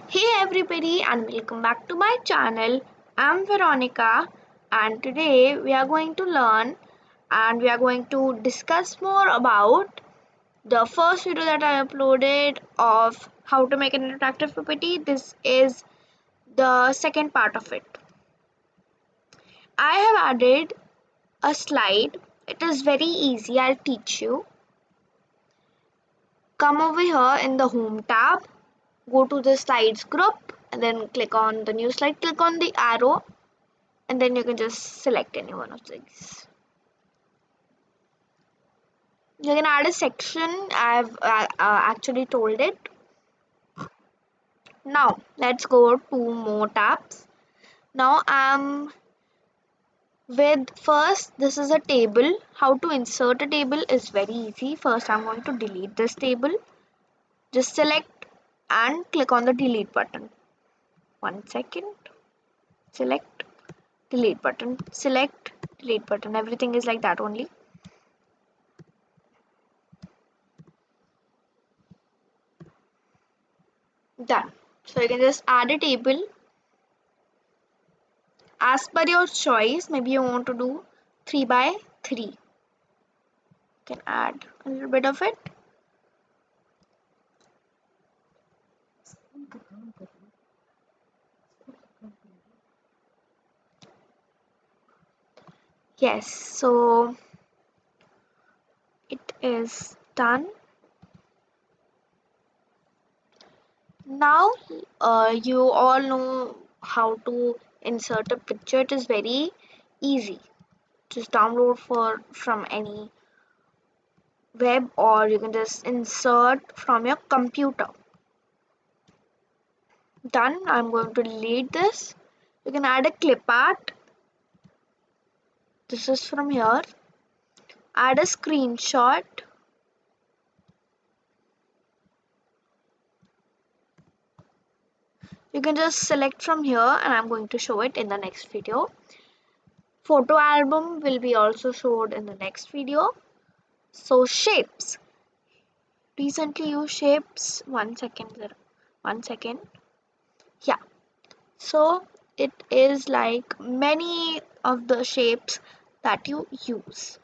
Hey everybody and welcome back to my channel. I'm Veronica and today we are going to learn and we are going to discuss more about the first video that I uploaded of how to make an interactive PPT. This is the second part of it. I have added a slide. It is very easy. I'll teach you. Come over here in the home tab, go to the slides group and then click on the new slide, click on the arrow and then you can just select any one of these. You can add a section. I've actually told it. Now let's go to more tabs. Now I'm with first, this is a table. How to insert a table is very easy. First I'm going to delete this table. Just select and click on the delete button. 1 second. Select, delete button, select, delete button. Everything is like that only. Done. So you can just add a table as per your choice. Maybe you want to do 3 by 3. You can add a little bit of it. Yes, so it is done. Now you all know how to insert a picture. It is very easy. Just download from any web or you can just insert from your computer. Done. I'm going to delete this. You can add a clip art. This is from here. Add a screenshot. You can just select from here and I'm going to show it in the next video. Photo album will be also showed in the next video. So shapes. Recently used shapes. 1 second. 1 second. Yeah. So it is like many of the shapes that you use.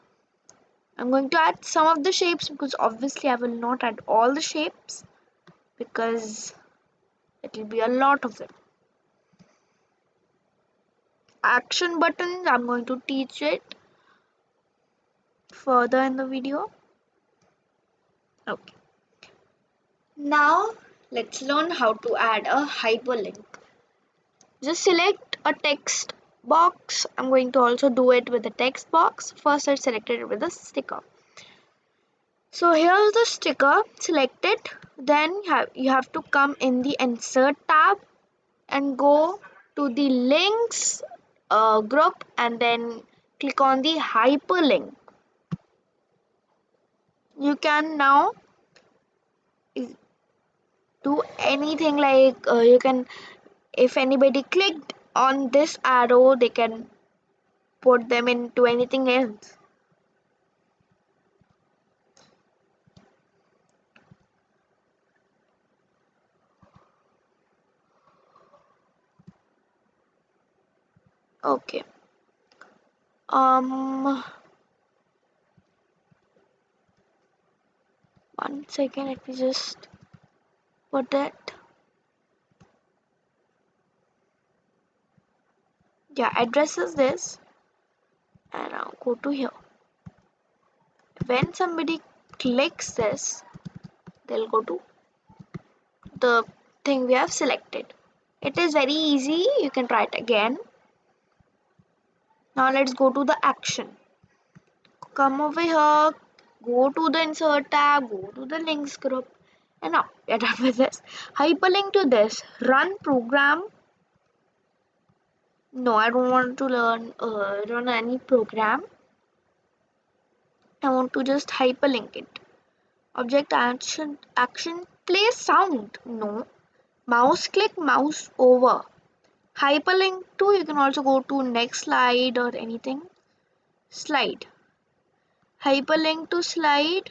I'm going to add some of the shapes because obviously I will not add all the shapes because it will be a lot of them. Action buttons, I'm going to teach it further in the video. Okay. Now let's learn how to add a hyperlink. Just select a text box. I'm going to also do it with the text box. First I selected it with a sticker. So here's the sticker, select it. Then you have to come in the insert tab and go to the links group and then click on the hyperlink. You can now do anything like you can, if anybody clicked on this arrow, they can put them into anything else. Okay. 1 second, let me just put that. Yeah, addresses this and now go to here. When somebody clicks this, they'll go to the thing we have selected. It is very easy. You can try it again. Now let's go to the action. Come over here, go to the insert tab, go to the links group, and now we're done with this. Hyperlink to this. Run program. No, I don't want to run any program. I want to just hyperlink it. Object action play sound. No. Mouse click, mouse over. Hyperlink to, you can also go to next slide or anything. Slide. Hyperlink to slide.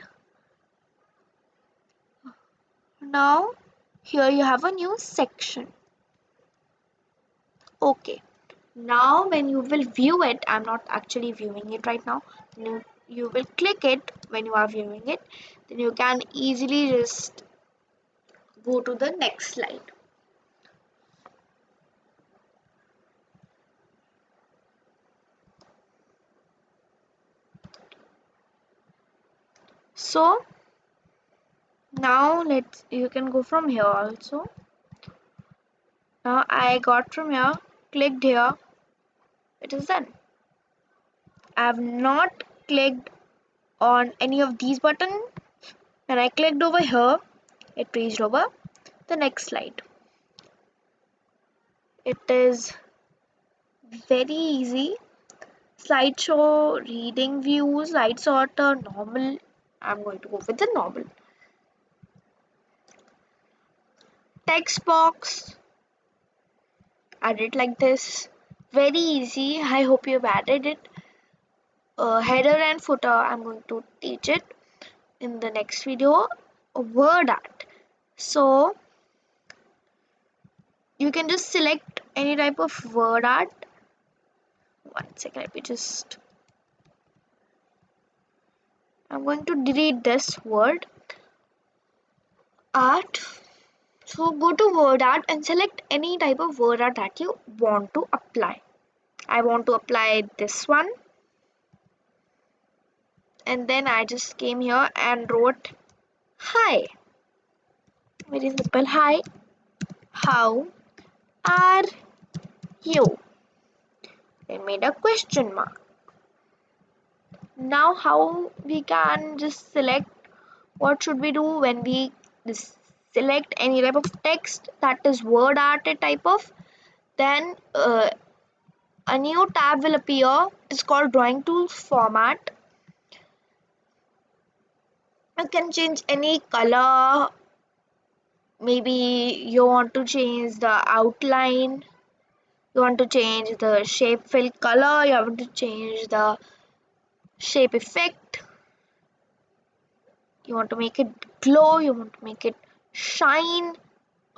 Now Here you have a new section. Okay. Now when you will view it, I'm not actually viewing it right now. You will click it when you are viewing it. Then you can easily just go to the next slide. So now you can go from here also. Now I got from here, clicked here, it is done. I have not clicked on any of these buttons. When I clicked over here, it paged over the next slide. It is very easy. Slideshow, reading view, slide sorter, normal. I'm going to go with the normal. Text box, add it like this. Very easy. I hope you've added it. Header and footer, I'm going to teach it in the next video. Word art. So you can just select any type of word art. One second, let me just. I'm going to delete this word art. So go to word art and select any type of word art that you want to apply. I want to apply this one. And then I just came here and wrote hi. Very simple. Hi. How are you? Then made a question mark. Now how we can just select what should we do when we select any type of text that is word art type of, then a new tab will appear. It is called drawing tools format. You can change any color. Maybe you want to change the outline, you want to change the shape fill color, you want to change the shape effect, you want to make it glow, you want to make it shine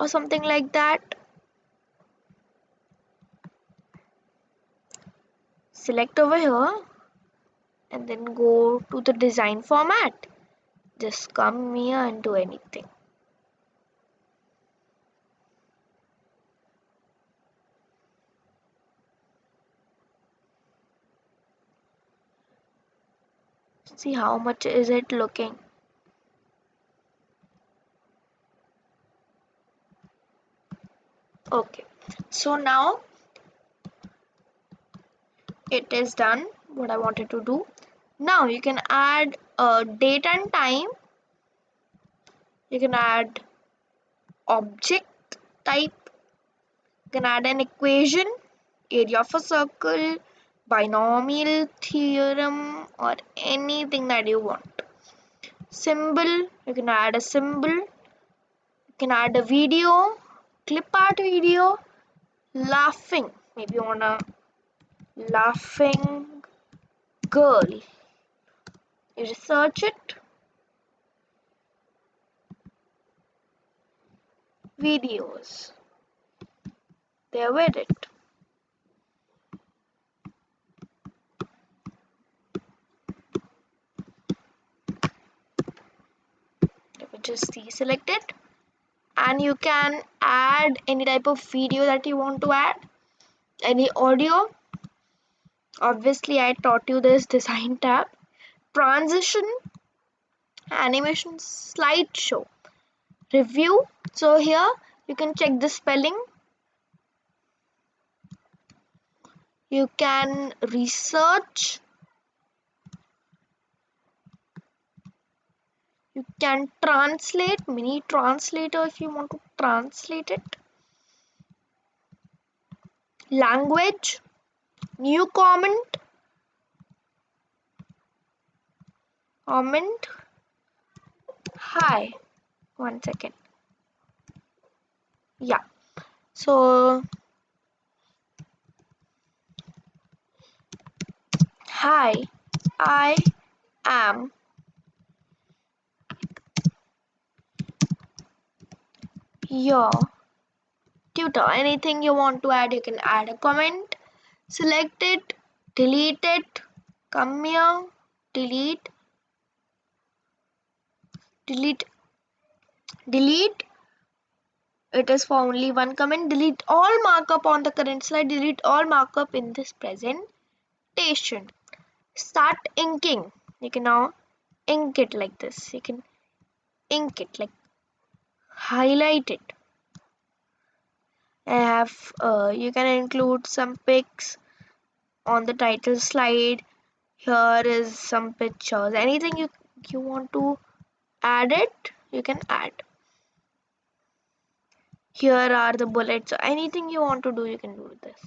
or something like that. Select over here and then go to the design format. Just come here and do anything. See how much is it looking. Okay, so now it is done what I wanted to do. Now you can add a date and time. You can add object type. You can add an equation, area of a circle, binomial theorem, or anything that you want. Symbol, you can add a symbol. You can add a video, clip art video, laughing. Maybe you want a laughing girl. You just search it. Videos. There with it. Let me just deselect it. And you can add any type of video that you want to add. Any audio. Obviously, I taught you this design tab. Transition, animation, slideshow, review. So here you can check the spelling. You can research. You can translate, mini translator if you want to translate it. Language, new comment, hi. One second. Yeah. So, hi, I am your tutor. Anything you want to add, you can add a comment, select it, delete it, come here, delete, delete, delete. It is for only one comment. Delete all markup on the current slide, delete all markup in this presentation. Start inking. You can now ink it like this. You can ink it, like highlight it. I have you can include some pics on the title slide. Here is some pictures. Anything you want to add it, you can add. Here are the bullets. Anything you want to do, you can do with this.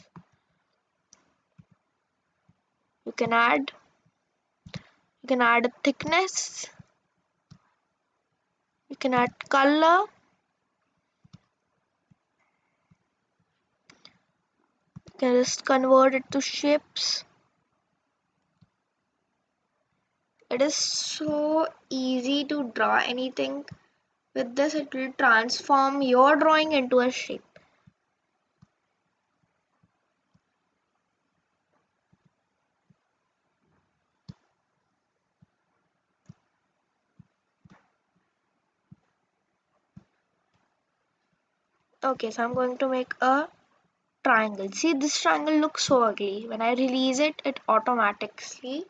You can add a thickness. You can add color. You can just convert it to shapes. It is so easy to draw anything. With this, it will transform your drawing into a shape. Okay, so I'm going to make a triangle. See, this triangle looks so ugly. When I release it, it automatically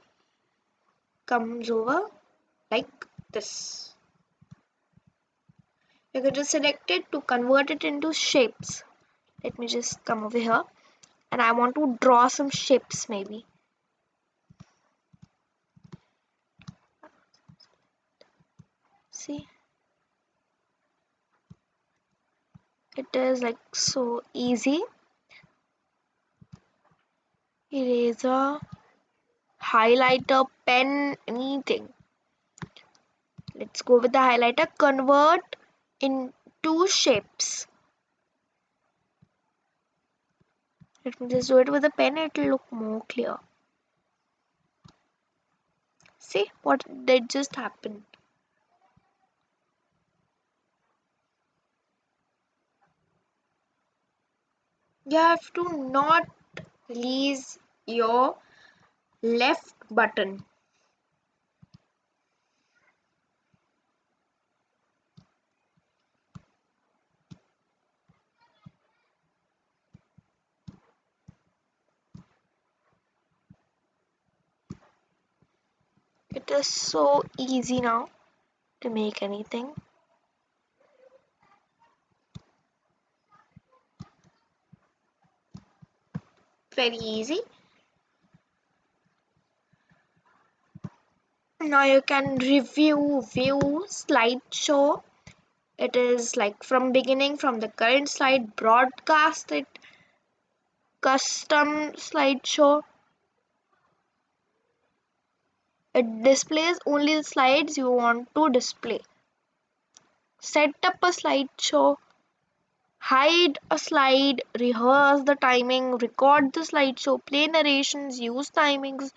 comes over like this. You can just select it to convert it into shapes. Let me just come over here, and I want to draw some shapes maybe. See, it is like so easy. Eraser, highlighter, pen, anything. Let's go with the highlighter. Convert into shapes. Let me just do it with a pen. It will look more clear. See what did just happen. You have to not release your left button. It is so easy now to make anything. Very easy. Now you can view slideshow. It is like from beginning, from the current slide, broadcast it, custom slideshow. It displays only the slides you want to display. Set up a slideshow, hide a slide, rehearse the timing, record the slideshow, play narrations, use timings,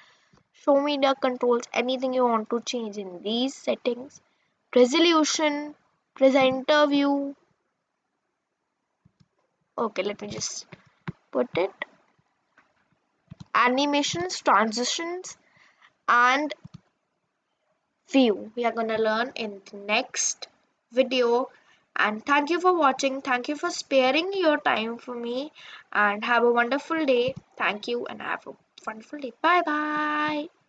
show media controls, anything you want to change in these settings. Resolution, presenter view. Okay, let me just put it. Animations, transitions, and view. We are going to learn in the next video. And thank you for watching. Thank you for sparing your time for me. And have a wonderful day. Thank you and have a wonderful day. Bye bye.